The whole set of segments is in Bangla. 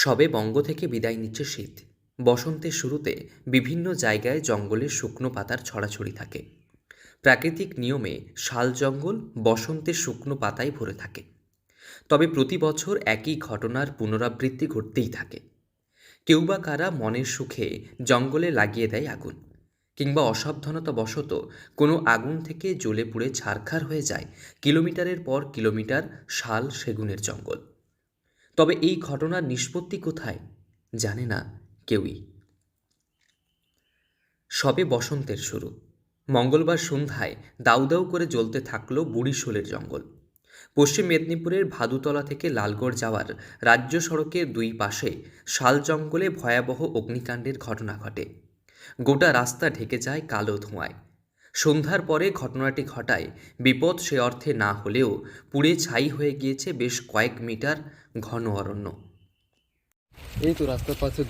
সবে বঙ্গ থেকে বিদায় নিচ্ছে শীত। বসন্তের শুরুতে বিভিন্ন জায়গায় জঙ্গলে শুকনো পাতার ছড়াছড়ি থাকে। প্রাকৃতিক নিয়মে শাল জঙ্গল বসন্তের শুকনো পাতায় ভরে থাকে। তবে প্রতি বছর একই ঘটনার পুনরাবৃত্তি ঘটতেই থাকে। কেউ বা কারা মনের সুখে জঙ্গলে লাগিয়ে দেয় আগুন, কিংবা অসাবধানতাবশত কোনো আগুন থেকে জ্বলে পুড়ে ছারখার হয়ে যায় কিলোমিটারের পর কিলোমিটার শাল সেগুনের জঙ্গল। তবে এই ঘটনার নিষ্পত্তি কোথায় জানে না কেউই। সবে বসন্তের শুরু। মঙ্গলবার সন্ধ্যায় দাউ দাউ করে জ্বলতে থাকলো বুড়িশোলের জঙ্গল। পশ্চিম মেদিনীপুরের ভাদুতলা থেকে লালগড় যাওয়ার রাজ্য সড়কের দুই পাশে শাল জঙ্গলে ভয়াবহ অগ্নিকাণ্ডের ঘটনা ঘটে। গোটা রাস্তা ঢেকে যায় কালো ধোঁয়ায়। সন্ধ্যার পরে ঘটনাটি ঘটায় বিপদ সে অর্থে না হলেও পুড়ে ছাই হয়ে গিয়েছে বেশ কয়েক মিটার ঘন অরণ্য। এই তো রাস্তার পাশে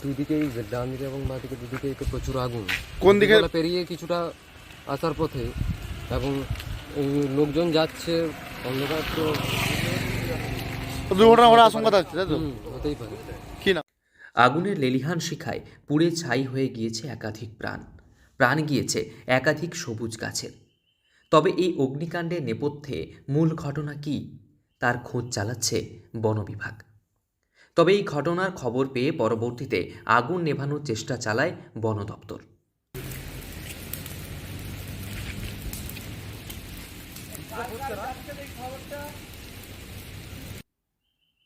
দুদিকেই, ডান দিকে এবং বাঁ দিকে দুদিকেই তো প্রচুর আগুন। কোন দিকে? নদীগুলো পেরিয়ে কিছুটা আসার পথে, এবং এই লোকজন যাচ্ছে, অন্ধকার তো দুর্ঘটনা ঘটার আশঙ্কা থাকছে, তাই তো? হতেই পারে। কি না? আগুনের লেলিহান শিখায় পুড়ে ছাই হয়ে গিয়েছে একাধিক প্রাণ গিয়েছে একাধিক সবুজ গাছের। তবে এই অগ্নিকাণ্ডের নেপথ্যে মূল ঘটনা কি, তার খোঁজ চালাচ্ছে বন বিভাগ। তবে এই ঘটনার খবর পেয়ে পরবর্তীতে আগুন নেভানোর চেষ্টা চালায় বন দপ্তর।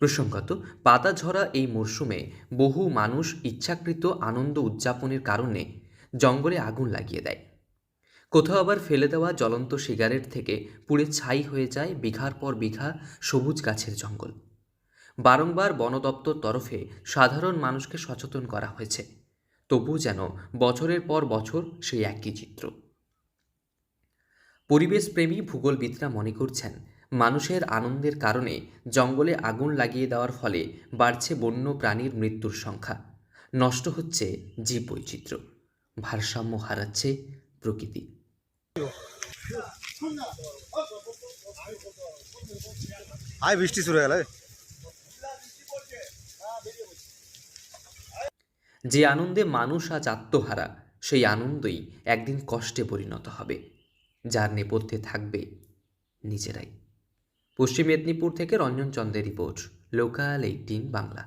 প্রসঙ্গত, পাতা ঝরা এই মরশুমে বহু মানুষ ইচ্ছাকৃত আনন্দ উদযাপনের কারণে জঙ্গলে আগুন লাগিয়ে দেয়। কোথাও আবার ফেলে দেওয়া জ্বলন্ত সিগারেট থেকে পুড়ে ছাই হয়ে যায় বিঘার পর বিঘা সবুজ গাছের জঙ্গল। বারংবার বন দপ্তর তরফে সাধারণ মানুষকে সচেতন করা হয়েছে, তবু যেন বছরের পর বছর সেই একই চিত্র। পরিবেশপ্রেমী ভূগোলবিদরা মনে করছেন, মানুষের আনন্দের কারণে জঙ্গলে আগুন লাগিয়ে দেওয়ার ফলে বাড়ছে বন্য প্রাণীর মৃত্যুর সংখ্যা, নষ্ট হচ্ছে জীববৈচিত্র্য, ভারসাম্য হারাচ্ছে প্রকৃতি। বৃষ্টি শুরু হয়ে গেল। যে আনন্দে মানুষ আজ আত্মহারা, সেই আনন্দই একদিন কষ্টে পরিণত হবে, যার নেপথ্যে থাকবে নিজেরাই। পশ্চিম মেদিনীপুর থেকে রঞ্জন চন্দ্রের রিপোর্ট, লোকাল 18 বাংলা।